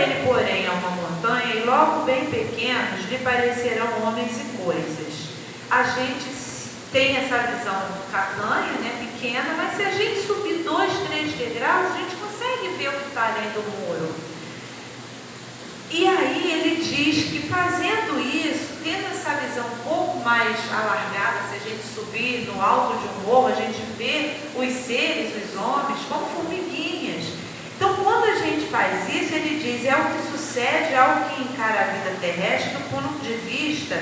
ele, porém, a uma montanha, e logo bem pequenos lhe parecerão homens e coisas. A gente tem essa visão catanha, né, pequena, mas se a gente subir 2, 3 degraus, a gente consegue ver o que está além do muro. E aí ele diz que fazendo isso, tendo essa visão um pouco mais alargada, se a gente subir no alto de um morro, a gente vê os seres, os homens, como formiguinhas. Então, quando a gente faz isso, ele diz, é o que sucede ao que encara a vida terrestre do ponto de vista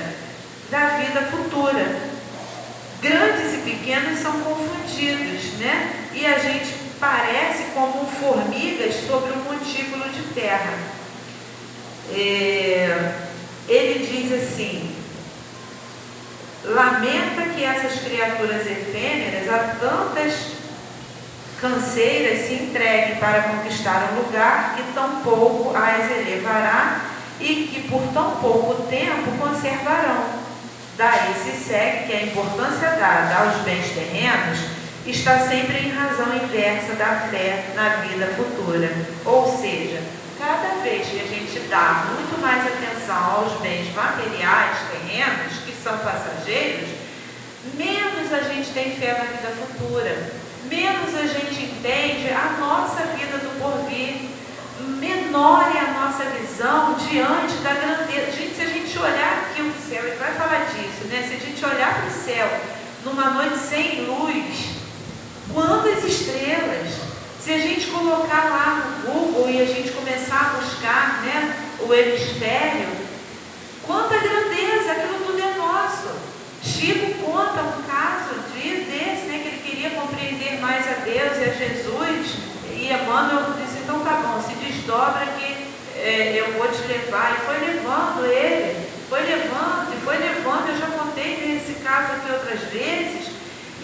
da vida futura. Grandes e pequenos são confundidos, né? E a gente parece como formigas sobre um montículo de terra. Ele diz assim, lamenta que essas criaturas efêmeras a tantas canseiras se entreguem para conquistar um lugar que tão pouco as elevará e que por tão pouco tempo conservarão. Daí se segue que a importância dada aos bens terrenos está sempre em razão inversa da fé na vida futura. Ou seja, cada vez que a gente dá muito mais atenção aos bens materiais, terrenos, que são passageiros, menos a gente tem fé na vida futura, menos a gente entende a nossa vida do porvir, menor é a nossa visão diante da grandeza. Gente, se a gente olhar aqui o céu, ele vai falar disso, né? Se a gente olhar para o céu numa noite sem luz, quantas estrelas! Se a gente colocar lá no Google e a gente começar a buscar, né, o hemisfério, quanta grandeza, aquilo tudo é nosso. Chico conta um caso desse, né, que ele queria compreender mais a Deus e a Jesus, e Emmanuel disse, então tá bom, se desdobra que eu vou te levar. E foi levando ele, foi levando, eu já contei esse caso aqui outras vezes.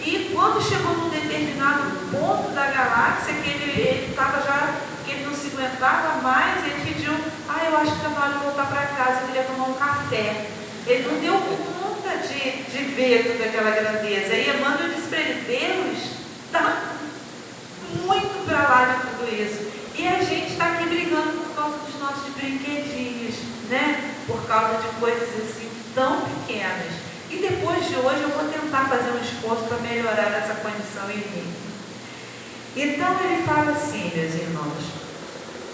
E quando chegou num determinado ponto da galáxia, que ele estava já, que ele não se aguentava mais, ele pediu, eu acho que está na hora de voltar para casa, eu queria tomar um café. Ele não deu conta de ver toda aquela grandeza. E Emmanuel disse para ele, Deus está muito para lá de tudo isso. E a gente está aqui brigando por causa dos nossos brinquedinhos, né? Por causa de coisas assim tão pequenas. E depois de hoje eu vou tentar fazer um esforço para melhorar essa condição em mim. Então ele fala assim, meus irmãos,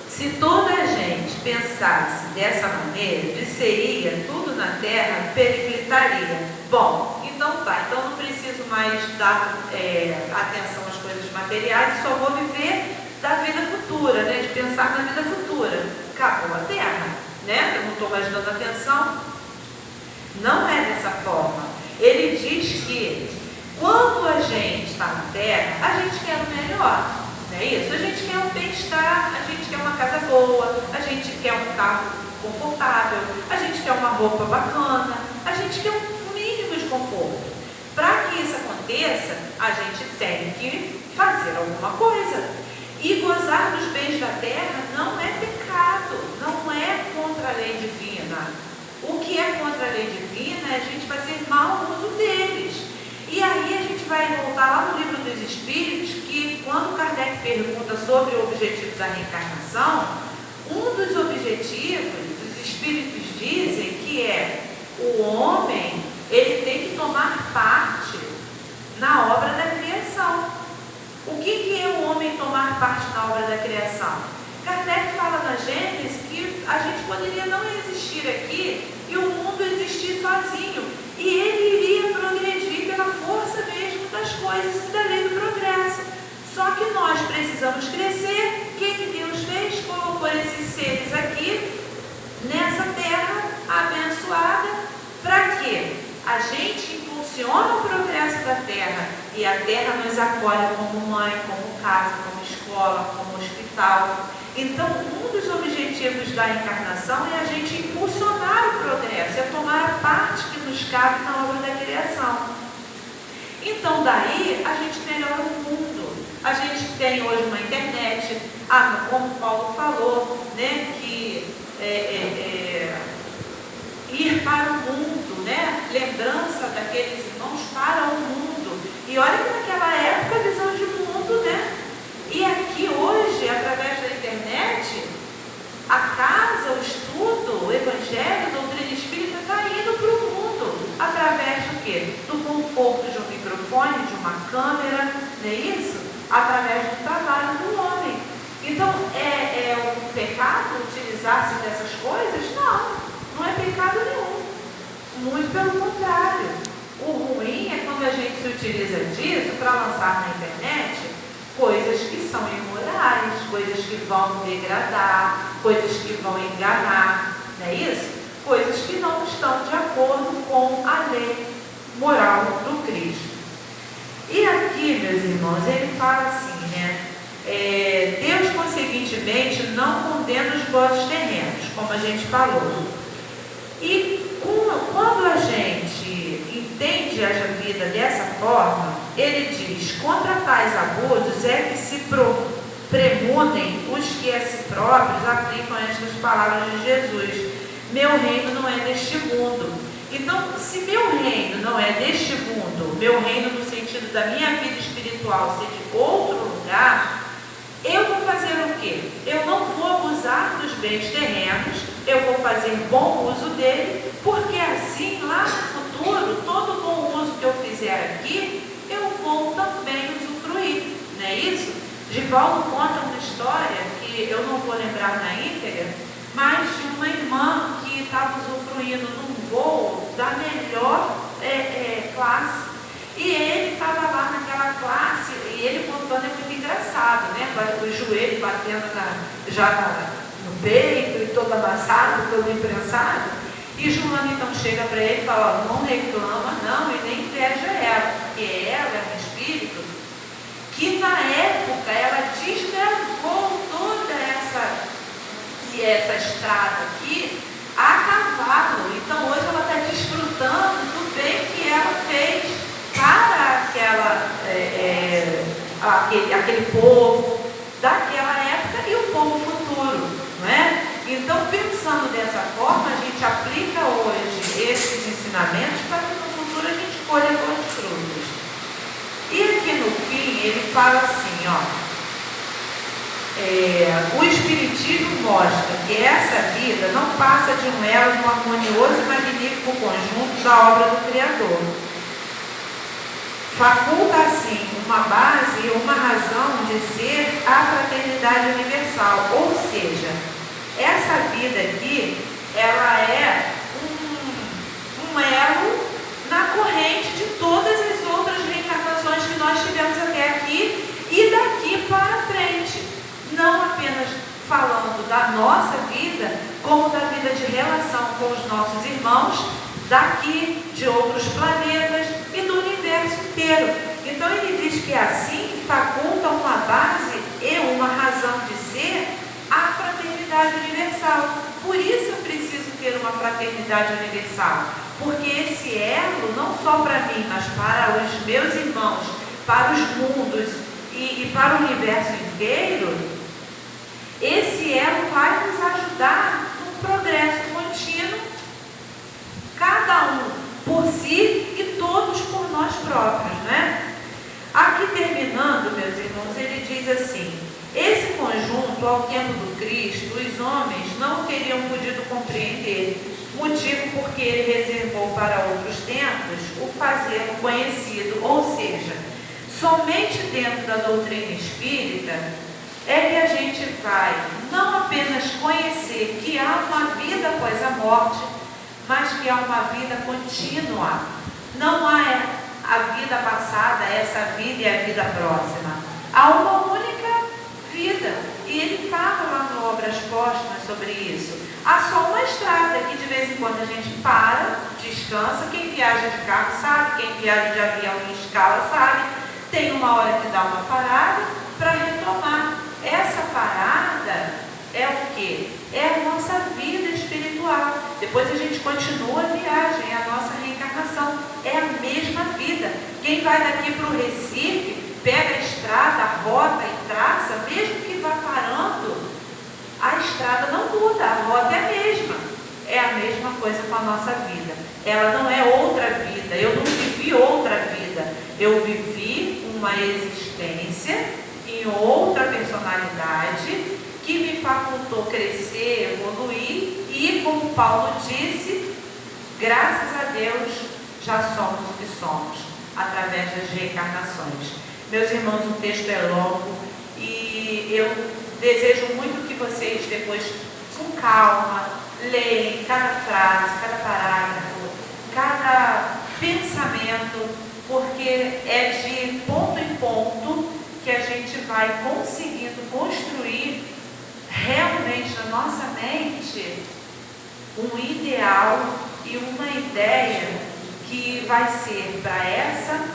se toda a gente pensasse dessa maneira, disseria tudo na Terra, periclitaria. Bom, então tá, então não preciso mais dar atenção às coisas materiais, só vou viver da vida futura, né? De pensar na vida futura. Acabou a Terra, né? Eu não estou mais dando atenção. Não é dessa forma. Ele diz que quando a gente está na Terra, a gente quer o melhor, não é isso? A gente quer um bem-estar, a gente quer uma casa boa, a gente quer um carro confortável, a gente quer uma roupa bacana, a gente quer um mínimo de conforto. Para que isso aconteça, a gente tem que fazer alguma coisa. E gozar dos bens da Terra não é pecado, não é contra a lei divina. O que é contra a lei divina é a gente fazer mau uso deles. E aí a gente vai voltar lá no Livro dos Espíritos, que quando Kardec pergunta sobre o objetivo da reencarnação, um dos objetivos, os Espíritos dizem que é o homem, ele tem que tomar parte na obra da criação. O que é o homem tomar parte na obra da criação? Kardec fala na Gênesis que a gente poderia não existir aqui e o mundo existir sozinho. E ele iria progredir pela força mesmo das coisas e da lei do progresso. Só que nós precisamos crescer. O que Deus fez? Colocou esses seres aqui, nessa terra abençoada. Para quê? A gente impulsiona o progresso da terra e a terra nos acolhe como mãe, como casa, como escola, como hospital. Então, um dos objetivos da encarnação é a gente impulsionar o progresso, é tomar a parte que nos cabe na obra da criação. Então, daí, a gente melhora o mundo. A gente tem hoje uma internet, como o Paulo falou, né, que ir para o mundo, né, lembrança daqueles irmãos para o mundo. E olha que naquela época a visão de mundo, né? E aqui hoje, através da internet, a casa conforto de um microfone, de uma câmera, não é isso? Através do trabalho do homem. Então, é um pecado utilizar-se dessas coisas? Não, não é pecado nenhum. Muito pelo contrário. O ruim é quando a gente se utiliza disso para lançar na internet coisas que são imorais, coisas que vão degradar, coisas que vão enganar, não é isso? Coisas que não estão de acordo com a lei moral do Cristo. E aqui, meus irmãos, ele fala assim, né? Deus, conseguintemente, não condena os votos terrenos, como a gente falou. E quando a gente entende a vida dessa forma, ele diz: contra tais abusos é que se premunem os que a si próprios aplicam estas palavras de Jesus: meu reino não é deste mundo. Então, se meu reino não é deste mundo, meu reino no sentido da minha vida espiritual ser de outro lugar, eu vou fazer o quê? Eu não vou abusar dos bens terrenos, eu vou fazer bom uso dele, porque assim, lá no futuro, todo bom uso que eu fizer aqui, eu vou também usufruir, não é isso? Givaldo conta uma história que eu não vou lembrar na íntegra, mas de uma irmã que estava usufruindo de um voo da melhor classe. E ele estava lá naquela classe, e ele contando é muito engraçado, né? O joelho batendo no peito e todo amassado, todo imprensado. E Joana então chega para ele e fala: não reclama, não, e nem inveja ela, porque ela é um espírito que na época ela desbravou toda essa estrada aqui a cavalo. Então hoje ela está desfrutando do bem que ela fez para aquele povo daquela época e o povo futuro, não é? Então, pensando dessa forma, a gente aplica hoje esses ensinamentos para que no futuro a gente colha bons frutos. E aqui no fim ele fala assim, o Espiritismo mostra que essa vida não passa de um elo de um harmonioso e magnífico conjunto da obra do Criador. Faculta assim uma base e uma razão de ser a fraternidade universal, ou seja, essa vida aqui, ela é um elo na corrente de todas as outras reencarnações que nós tivemos até aqui e daqui para frente, não apenas falando da nossa vida, como da vida de relação com os nossos irmãos daqui, de outros planetas e do universo inteiro. Então ele diz que assim faculta uma base e uma razão de ser a fraternidade universal. Por isso eu preciso ter uma fraternidade universal, porque esse elo, não só para mim, mas para os meus irmãos, para os mundos e para o universo inteiro, esse elo vai nos ajudar no progresso contínuo, cada um por si e todos por nós próprios, né? Aqui terminando, meus irmãos, ele diz assim: esse conjunto, ao tempo do Cristo, os homens não teriam podido compreender, motivo porque ele reservou para outros tempos o fazer conhecido, ou seja, somente dentro da doutrina espírita é que a gente vai não apenas conhecer que há uma vida após a morte, mas que há uma vida contínua. Não há a vida passada, essa vida e a vida próxima. Há uma única vida. E ele fala lá no Obras Póstumas sobre isso. Há só uma estrada que de vez em quando a gente para, descansa. Quem viaja de carro sabe, quem viaja de avião em escala sabe. Tem uma hora que dá uma parada para retomar. Essa parada é o quê? É a nossa vida espiritual. Depois a gente continua a viagem, a nossa reencarnação. É a mesma vida. Quem vai daqui para o Recife, pega a estrada, a rota e traça, mesmo que vá parando, a estrada não muda, a rota é a mesma. É a mesma coisa com a nossa vida. Ela não é outra vida. Eu não vivi outra vida. Eu vivi uma existência em outra personalidade que me facultou crescer, evoluir e, como Paulo disse, graças a Deus já somos o que somos. através das reencarnações. Meus irmãos, o texto é longo e eu desejo muito que vocês depois, com calma, leiam cada frase, cada parágrafo, cada pensamento, porque é de ponto em ponto que a gente vai conseguindo construir realmente na nossa mente um ideal e uma ideia que vai ser para essa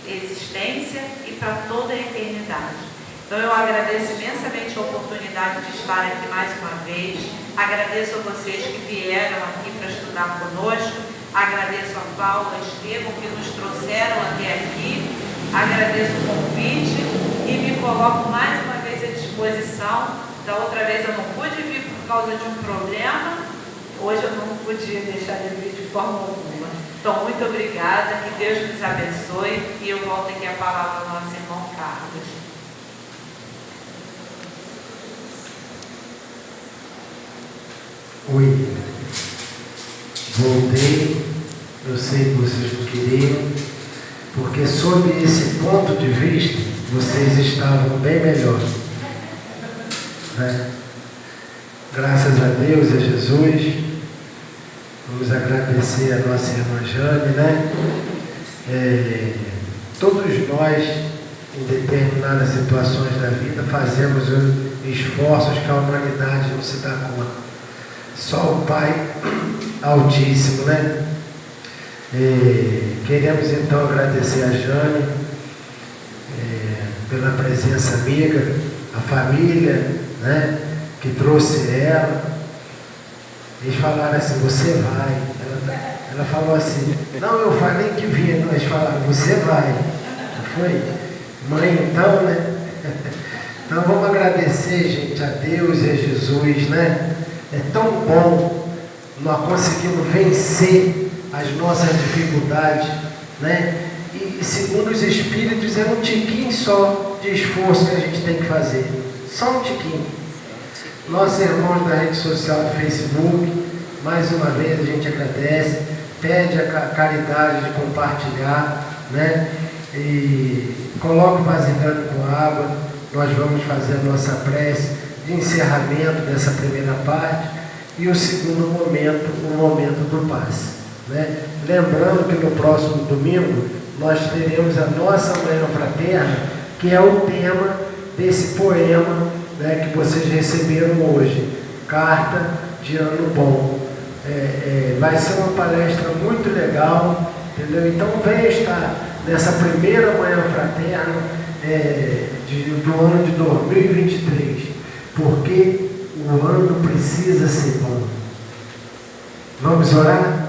existência e para toda a eternidade. Então eu agradeço imensamente a oportunidade de estar aqui mais uma vez, agradeço a vocês que vieram aqui para estudar conosco, agradeço a Paula e a Estevam que nos trouxeram até aqui, agradeço o convite e me coloco mais uma vez à disposição. Da outra vez eu não pude vir por causa de um problema, hoje eu não podia deixar de vir de forma alguma. Então, muito obrigada, que Deus nos abençoe e eu volto aqui a palavra ao nosso irmão Carlos. Oi, voltei, eu sei que vocês não queriam, porque sob esse ponto de vista, vocês estavam bem melhor. Né? Graças a Deus e a Jesus, vamos agradecer a nossa irmã Jane, né? Todos nós, em determinadas situações da vida, fazemos esforços que a humanidade não se dá conta. Só o Pai Altíssimo, né? Queremos então agradecer a Jane pela presença amiga, a família, né, que trouxe ela. Eles falaram assim, você vai. Ela falou assim, não, eu falei que vinha. Não, eles falaram, você vai. Não foi? Mãe, então, né? Então vamos agradecer, gente, a Deus e a Jesus, né? É tão bom nós conseguimos vencer as nossas dificuldades, né? E segundo os Espíritos, é um tiquinho só de esforço que a gente tem que fazer. Só um tiquinho. Nossos irmãos da rede social do Facebook, mais uma vez a gente agradece, pede a caridade de compartilhar, né? E coloca o vasilhame com água, nós vamos fazer a nossa prece de encerramento dessa primeira parte e o segundo momento, o momento do passe, né? Lembrando que no próximo domingo nós teremos a nossa manhã fraterna, que é o tema desse poema, né, que vocês receberam hoje, Carta de Ano Bom. Vai ser uma palestra muito legal, entendeu? Então venha estar nessa primeira manhã fraterna do ano de 2023, porque o ano precisa ser bom. Vamos orar?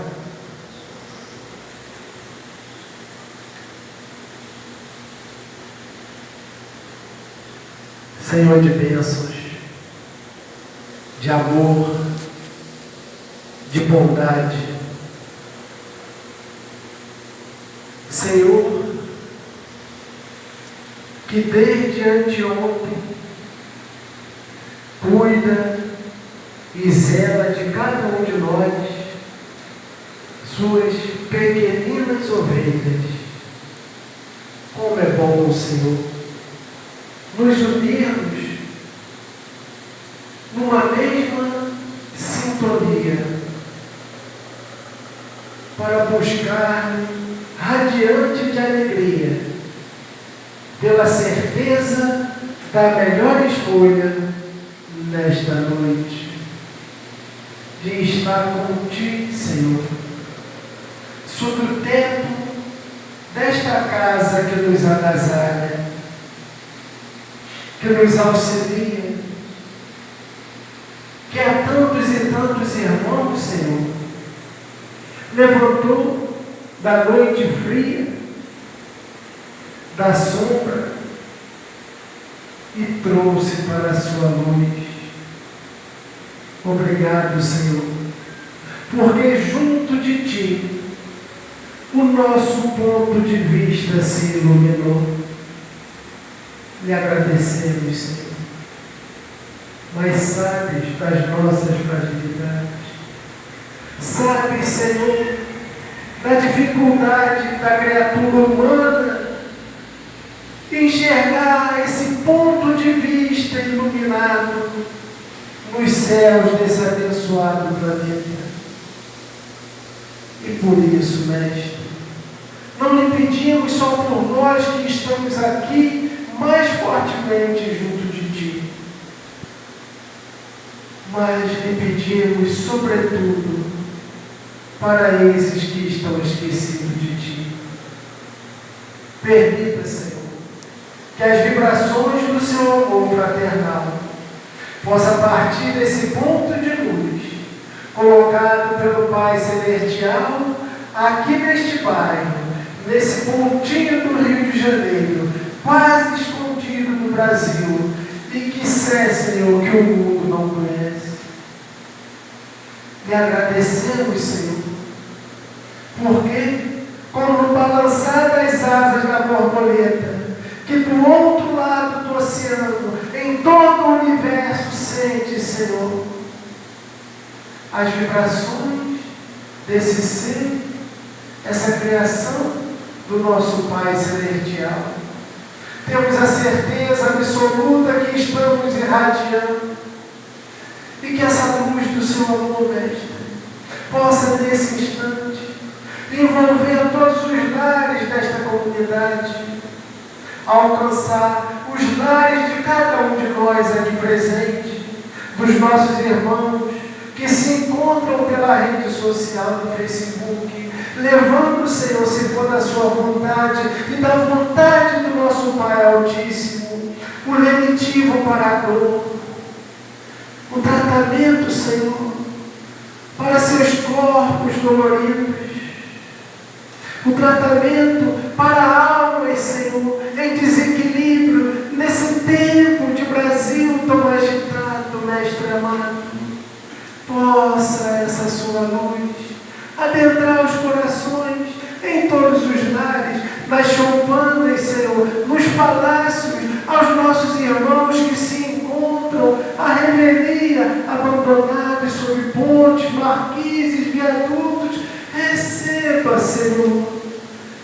Senhor de bênçãos, de amor, de bondade, Senhor, que desde anteontem cuida e zela de cada um de nós, suas pequeninas ovelhas. Como é bom, Senhor, nos unirmos numa mesma sintonia para buscar radiante de alegria pela certeza da melhor escolha nesta noite, de estar contigo, Senhor, sob o teto desta casa que nos agasalha, que nos auxilia, que há tantos e tantos irmãos, Senhor, levantou da noite fria, da sombra, e trouxe para a sua luz. Obrigado, Senhor, porque junto de Ti o nosso ponto de vista se iluminou. Lhe agradecemos, Senhor, mas sabes das nossas fragilidades, sabes, Senhor, da da dificuldade da criatura humana enxergar esse ponto de vista iluminado nos céus desse abençoado planeta. E por isso, Mestre, não lhe pedimos só por nós que estamos aqui mais fortemente junto de Ti, mas lhe pedimos, sobretudo, para esses que estão esquecidos de Ti. Permita, Senhor, que as vibrações do Seu amor fraternal possa partir desse ponto de luz, colocado pelo Pai Celestial, aqui neste bairro, nesse pontinho do Rio de Janeiro, quase escondido no Brasil, e que Senhor, que o mundo não conhece. E agradecemos, Senhor, porque, como no balançar das asas da borboleta, que do outro lado do oceano, em todo o universo, sente, Senhor, as vibrações desse ser, essa criação do nosso Pai Celestial. Temos a certeza absoluta que estamos irradiando e que essa luz do Seu amor, Mestre, possa nesse instante envolver todos os lares desta comunidade, alcançar os lares de cada um de nós aqui presente, dos nossos irmãos que se encontram pela rede social do Facebook, levando, Senhor, se for da Sua vontade e da vontade do nosso Pai Altíssimo, o lenitivo para a dor, o tratamento, Senhor, para seus corpos doloridos, o tratamento para almas, Senhor, em desequilíbrio, nesse tempo de Brasil tão agitado, Mestre amado. Possa essa Sua luz adentrar os corações em todos os lares, nas choupanas, Senhor, nos palácios, aos nossos irmãos que se encontram à revelia, abandonados sob pontes, marquises, viadutos. Receba, Senhor,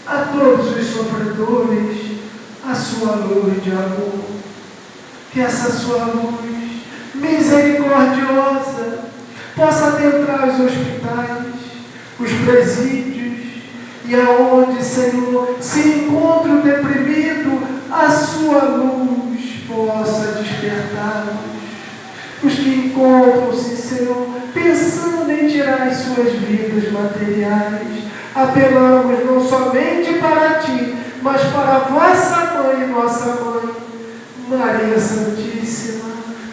a todos os sofredores a Sua luz de amor. Que essa Sua luz misericordiosa possa adentrar os hospitais, os presídios, e aonde, Senhor, se encontra o deprimido, a Sua luz possa despertá-los. Os que encontram-se, Senhor, pensando em tirar as suas vidas materiais, apelamos não somente para Ti, mas para a vossa mãe e nossa mãe, Maria Santíssima.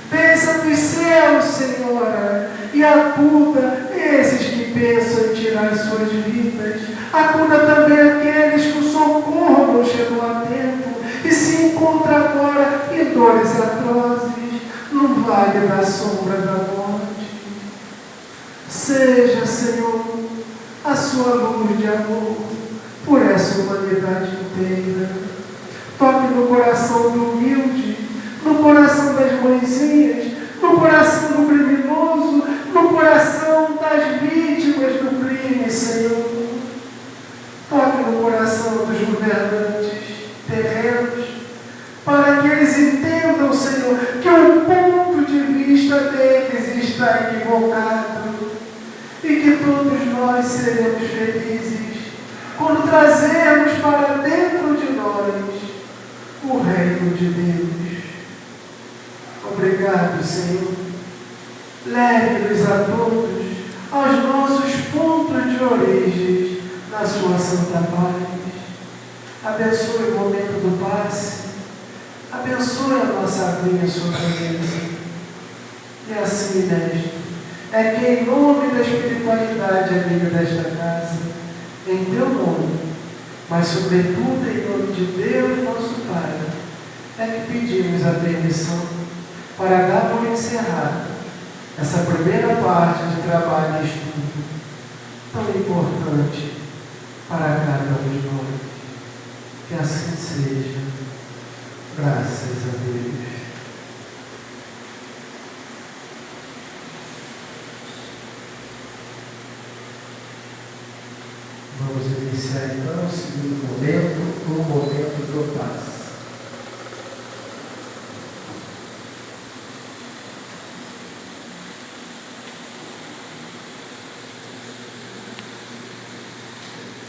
Pensa dos céus, Senhora, e acuda esses que pensam em tirar as suas vidas. Acuda também aqueles que o socorro não chegou a tempo e se encontram agora em dores atrozes, no vale da sombra da morte. Seja, Senhor, a Sua luz de amor por essa humanidade inteira. Toque no coração do humilde, no coração das mãezinhas, no coração do criminoso, no coração das vítimas do crime, Senhor. Toque no coração dos governantes terrenos, para que eles entendam, Senhor, que o ponto de vista deles está equivocado e que todos nós seremos felizes quando trazermos para dentro de nós o reino de Deus. Obrigado, Senhor. Leve-nos a todos aos nossos pontos de origem na Sua santa paz. Abençoe o momento do passe. Abençoe a nossa aguinha sobre a mesa. E assim, Mestre, é que em nome da espiritualidade amiga desta casa, em Teu nome, mas sobretudo em nome de Deus, nosso Pai, é que pedimos a permissão para dar por encerrada essa primeira parte de trabalho e estudo tão importante para cada um de nós. Que assim seja. Graças a Deus. Vamos iniciar então o segundo momento, o momento do passe.